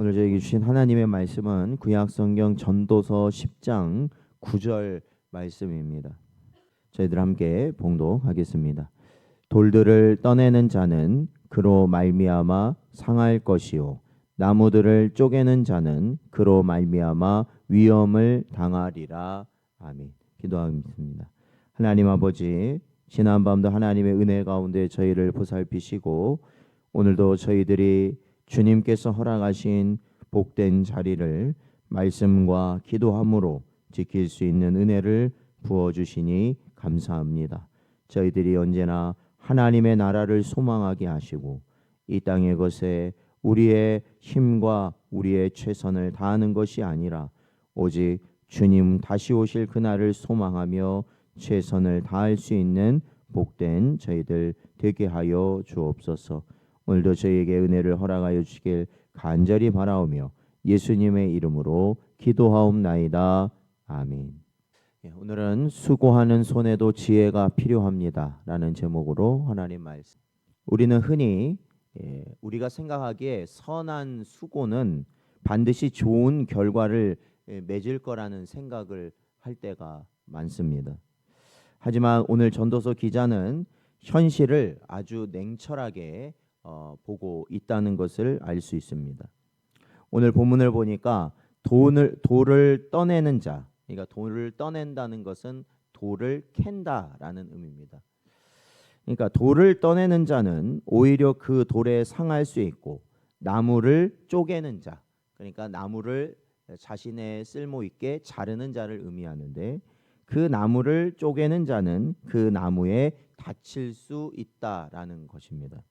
오늘 저에게 주신 하나님의 말씀은 구약성경 전도서 10장 9절 말씀입니다. 저희들 함께 봉독하겠습니다. 돌들을 떠내는 자는 그로 말미암아 상할 것이요 나무들을 쪼개는 자는 그로 말미암아 위험을 당하리라. 아멘. 기도하겠습니다. 하나님 아버지, 지난밤도 하나님의 은혜 가운데 저희를 보살피시고 오늘도 저희들이 주님께서 허락하신 복된 자리를 말씀과 기도함으로 지킬 수 있는 은혜를 부어주시니 감사합니다. 저희들이 언제나 하나님의 나라를 소망하게 하시고 이 땅의 것에 우리의 힘과 우리의 최선을 다하는 것이 아니라 오직 주님 다시 오실 그날을 소망하며 최선을 다할 수 있는 복된 저희들 되게 하여 주옵소서. 오늘도 저희에게 은혜를 허락하여 주시길 간절히 바라오며 예수님의 이름으로 기도하옵나이다. 아멘. 오늘은 수고하는 손에도 지혜가 필요합니다 라는 제목으로 하나님 말씀. 우리는 흔히 우리가 생각하기에 선한 수고는 반드시 좋은 결과를 맺을 거라는 생각을 할 때가 많습니다. 하지만 오늘 전도서 기자는 현실을 아주 냉철하게 보고 있다는 것을 알 수 있습니다. 오늘 본문을 보니까 돌을 떠내는 자, 그러니까 돌을 떠낸다는 것은 돌을 캔다라는 의미입니다. 그러니까 돌을 떠내는 자는 오히려 그 돌에 상할 수 있고 나무를 쪼개는 자, 그러니까 나무를 자신의 쓸모 있게 자르는 자를 의미하는데 그 나무를 쪼개는 자는 그 나무에 다칠 수 있다라는 것입니다.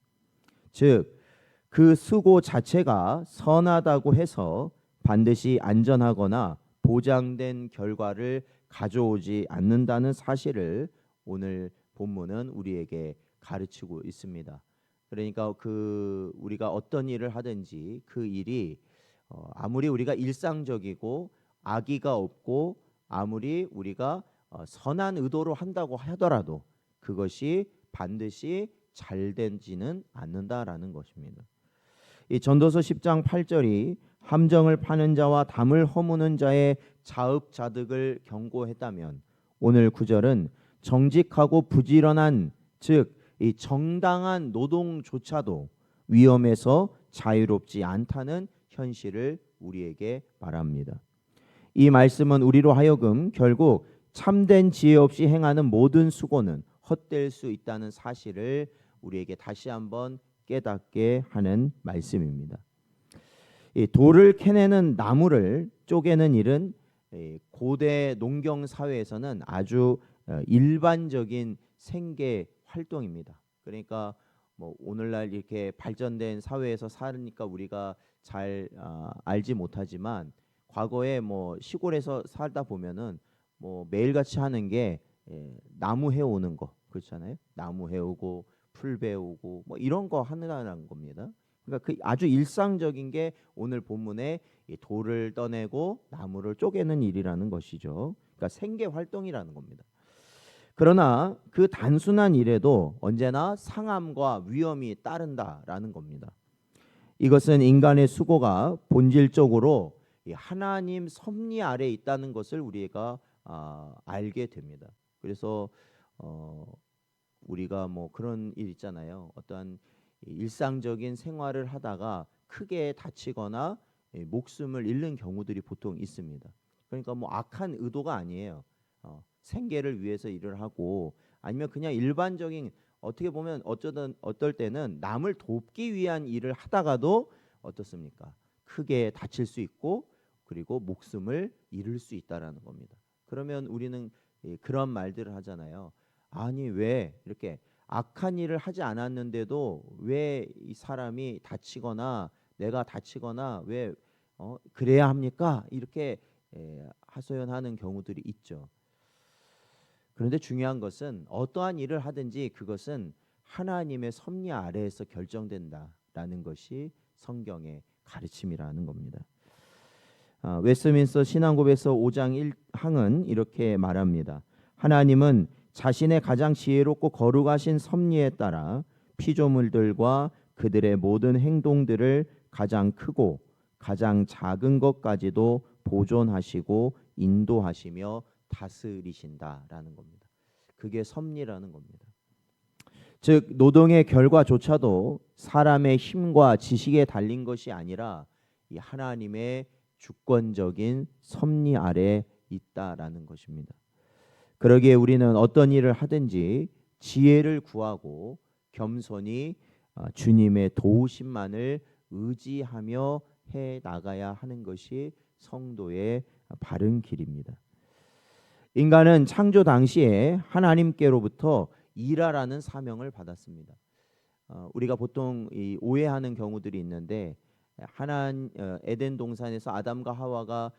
즉, 그 수고 자체가 선하다고 해서 반드시 안전하거나 보장된 결과를 가져오지 않는다는 사실을 오늘 본문은 우리에게 가르치고 있습니다. 그러니까 우리가 어떤 일을 하든지 그 일이 아무리 우리가 일상적이고 악의가 없고 아무리 우리가 선한 의도로 한다고 하더라도 그것이 반드시 잘 되지는 않는다라는 것입니다. 이 전도서 10장 8절이 함정을 파는 자와 담을 허무는 자의 자업자득을 경고했다면 오늘 9절은 정직하고 부지런한 즉 이 정당한 노동조차도 위험에서 자유롭지 않다는 현실을 우리에게 말합니다. 이 말씀은 우리로 하여금 결국 참된 지혜 없이 행하는 모든 수고는 헛될 수 있다는 사실을 우리에게 다시 한번 깨닫게 하는 말씀입니다. 이 돌을 캐내는 나무를 쪼개는 일은 고대 농경 사회에서는 아주 일반적인 생계 활동입니다. 그러니까 뭐 오늘날 이렇게 발전된 사회에서 사니까 우리가 잘 알지 못하지만 과거에 뭐 시골에서 살다 보면은 뭐 매일같이 하는 게 나무 해오는 거 그렇잖아요. 나무 해오고 풀 베우고 뭐 이런 거 하느라는 겁니다. 그러니까 그 아주 일상적인 게 오늘 본문에 돌을 떠내고 나무를 쪼개는 일이라는 것이죠. 그러니까 생계 활동이라는 겁니다. 그러나 그 단순한 일에도 언제나 상함과 위험이 따른다라는 겁니다. 이것은 인간의 수고가 본질적으로 하나님 섭리 아래에 있다는 것을 우리가 알게 됩니다. 그래서 우리가 뭐 그런 일 있잖아요. 어떠한 일상적인 생활을 하다가 크게 다치거나 목숨을 잃는 경우들이 보통 있습니다. 그러니까 뭐 악한 의도가 아니에요. 생계를 위해서 일을 하고 아니면 그냥 일반적인 어떻게 보면 어떨 때는 남을 돕기 위한 일을 하다가도 어떻습니까? 크게 다칠 수 있고 그리고 목숨을 잃을 수 있다라는 겁니다. 그러면 우리는 그런 말들을 하잖아요. 아니 왜 이렇게 악한 일을 하지 않았는데도 왜 이 사람이 다치거나 내가 다치거나 왜 그래야 합니까? 이렇게 하소연하는 경우들이 있죠. 그런데 중요한 것은 어떠한 일을 하든지 그것은 하나님의 섭리 아래에서 결정된다라는 것이 성경의 가르침이라는 겁니다. 웨스트민스터 신앙고백서 5장 1항은 이렇게 말합니다. 하나님은 자신의 가장 지혜롭고 거룩하신 섭리에 따라 피조물들과 그들의 모든 행동들을 가장 크고 가장 작은 것까지도 보존하시고 인도하시며 다스리신다라는 겁니다. 그게 섭리라는 겁니다. 즉 노동의 결과조차도 사람의 힘과 지식에 달린 것이 아니라 이 하나님의 주권적인 섭리 아래 있다라는 것입니다. 그러기에 우리는 어떤 일을 하든지 지혜를 구하고 겸손히 주님의 도우심만을 의지하며 해 나가야 하는 것이 성도의 바른 길입니다. 인간은 창조 당시에 하나님께로부터 일하라는 사명을 받았습니다. 우리가 보통 오해하는 경우들이 있는데 에덴 동산에서 아담과 하와가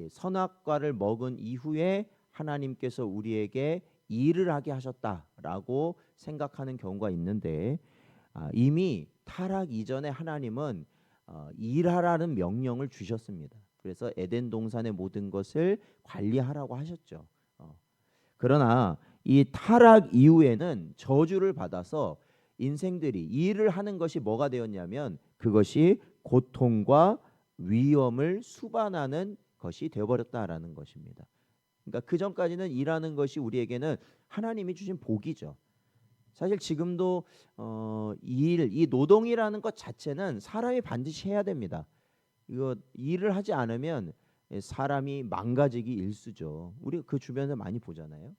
선악과를 먹은 이후에 하나님께서 우리에게 일을 하게 하셨다라고 생각하는 경우가 있는데 이미 타락 이전에 하나님은 일하라는 명령을 주셨습니다. 그래서 에덴 동산의 모든 것을 관리하라고 하셨죠. 그러나 이 타락 이후에는 저주를 받아서 인생들이 일을 하는 것이 뭐가 되었냐면 그것이 고통과 위험을 수반하는 것이 되어버렸다라는 것입니다. 그러니까 그 전까지는 일하는 것이 우리에게는 하나님이 주신 복이죠. 사실 지금도 이 노동이라는 것 자체는 사람이 반드시 해야 됩니다. 이거 일을 하지 않으면 사람이 망가지기 일쑤죠. 우리 그 주변에서 많이 보잖아요.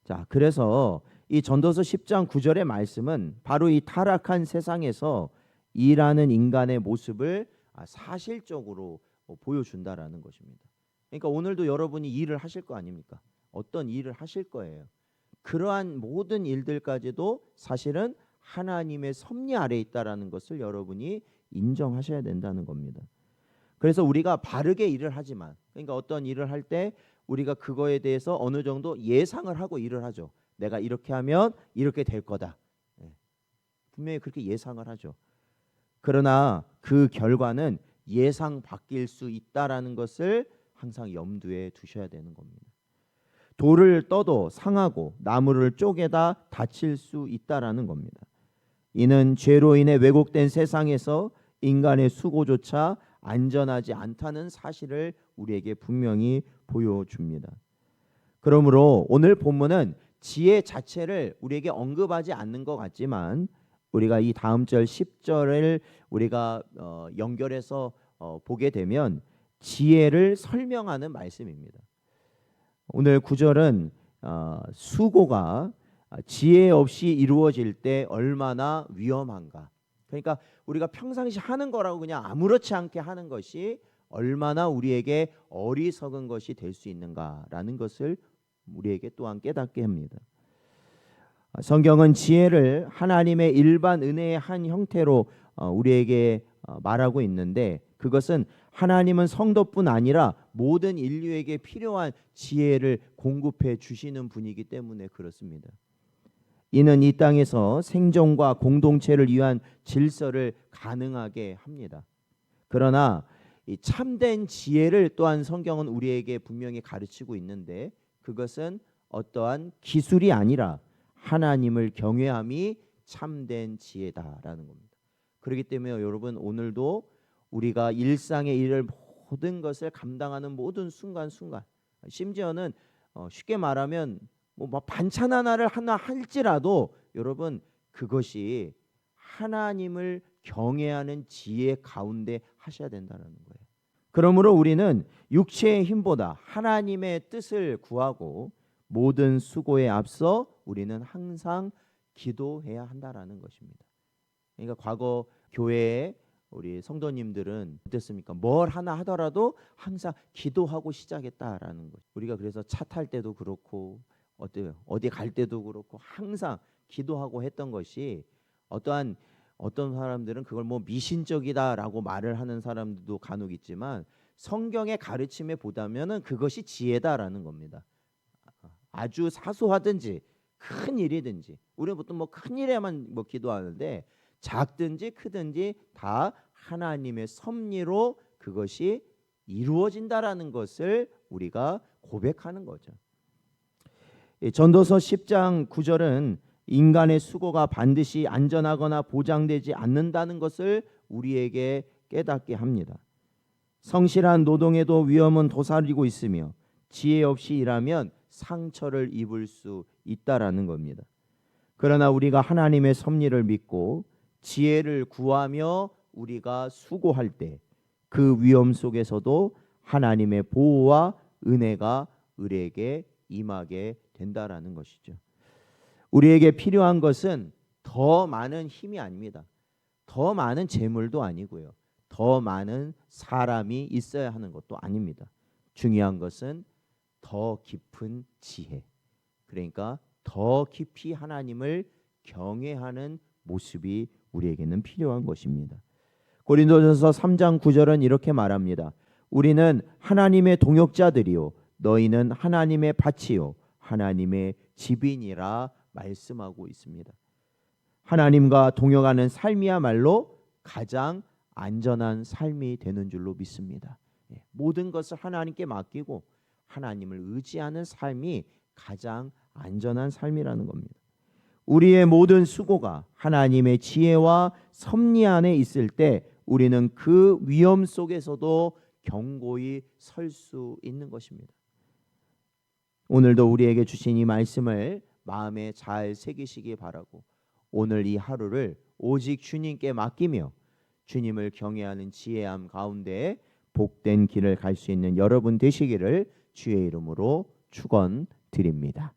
자, 그래서 이 전도서 10장 9절의 말씀은 바로 이 타락한 세상에서 일하는 인간의 모습을 사실적으로 보여준다라는 것입니다. 그러니까 오늘도 여러분이 일을 하실 거 아닙니까? 어떤 일을 하실 거예요. 그러한 모든 일들까지도 사실은 하나님의 섭리 아래에 있다라는 것을 여러분이 인정하셔야 된다는 겁니다. 그래서 우리가 바르게 일을 하지만, 그러니까 어떤 일을 할 때 우리가 그거에 대해서 어느 정도 예상을 하고 일을 하죠. 내가 이렇게 하면 이렇게 될 거다. 분명히 그렇게 예상을 하죠. 그러나 그 결과는 예상 바뀔 수 있다라는 것을 항상 염두에 두셔야 되는 겁니다. 돌을 떠도 상하고 나무를 쪼개다 다칠 수 있다라는 겁니다. 이는 죄로 인해 왜곡된 세상에서 인간의 수고조차 안전하지 않다는 사실을 우리에게 분명히 보여줍니다. 그러므로 오늘 본문은 지혜 자체를 우리에게 언급하지 않는 것 같지만 우리가 이 다음 절 10절을 우리가 연결해서 보게 되면 지혜를 설명하는 말씀입니다. 오늘 9절은 수고가 지혜 없이 이루어질 때 얼마나 위험한가. 그러니까 우리가 평상시 하는 거라고 그냥 아무렇지 않게 하는 것이 얼마나 우리에게 어리석은 것이 될 수 있는가라는 것을 우리에게 또한 깨닫게 합니다. 성경은 지혜를 하나님의 일반 은혜의 한 형태로 우리에게 말하고 있는데 그것은 하나님은 성도뿐 아니라 모든 인류에게 필요한 지혜를 공급해 주시는 분이기 때문에 그렇습니다. 이는 이 땅에서 생존과 공동체를 위한 질서를 가능하게 합니다. 그러나 이 참된 지혜를 또한 성경은 우리에게 분명히 가르치고 있는데 그것은 어떠한 기술이 아니라 하나님을 경외함이 참된 지혜다라는 겁니다. 그렇기 때문에 여러분 오늘도 우리가 일상의 일을 모든 것을 감당하는 모든 순간순간 심지어는 쉽게 말하면 뭐 반찬 하나를 하나 할지라도 여러분 그것이 하나님을 경외하는 지혜 가운데 하셔야 된다는 거예요. 그러므로 우리는 육체의 힘보다 하나님의 뜻을 구하고 모든 수고에 앞서 우리는 항상 기도해야 한다라는 것입니다. 그러니까 과거 교회에 우리 성도님들은 어땠습니까? 뭘 하나 하더라도 항상 기도하고 시작했다라는 것. 우리가 그래서 차 탈 때도 그렇고 어디 갈 때도 그렇고 항상 기도하고 했던 것이 어떤 사람들은 그걸 뭐 미신적이다라고 말을 하는 사람들도 간혹 있지만 성경의 가르침에 보다면은 그것이 지혜다라는 겁니다. 아주 사소하든지 큰 일이든지 우리는 보통 뭐 큰 일에만 뭐 기도하는데 작든지 크든지 다 하나님의 섭리로 그것이 이루어진다라는 것을 우리가 고백하는 거죠. 전도서 10장 9절은 인간의 수고가 반드시 안전하거나 보장되지 않는다는 것을 우리에게 깨닫게 합니다. 성실한 노동에도 위험은 도사리고 있으며 지혜 없이 일하면 상처를 입을 수 있다라는 겁니다. 그러나 우리가 하나님의 섭리를 믿고 지혜를 구하며 우리가 수고할 때 그 위험 속에서도 하나님의 보호와 은혜가 우리에게 임하게 된다라는 것이죠. 우리에게 필요한 것은 더 많은 힘이 아닙니다. 더 많은 재물도 아니고요. 더 많은 사람이 있어야 하는 것도 아닙니다. 중요한 것은 더 깊은 지혜. 그러니까 더 깊이 하나님을 경외하는 모습이 우리에게는 필요한 것입니다. 고린도전서 3장 9절은 이렇게 말합니다. 우리는 하나님의 동역자들이요 너희는 하나님의 밭이요 하나님의 집이니라 말씀하고 있습니다. 하나님과 동역하는 삶이야말로 가장 안전한 삶이 되는 줄로 믿습니다. 모든 것을 하나님께 맡기고 하나님을 의지하는 삶이 가장 안전한 삶이라는 겁니다. 우리의 모든 수고가 하나님의 지혜와 섭리 안에 있을 때 우리는 그 위험 속에서도 견고히 설 수 있는 것입니다. 오늘도 우리에게 주신 이 말씀을 마음에 잘 새기시기 바라고 오늘 이 하루를 오직 주님께 맡기며 주님을 경외하는 지혜함 가운데 복된 길을 갈 수 있는 여러분 되시기를 주의 이름으로 축원드립니다.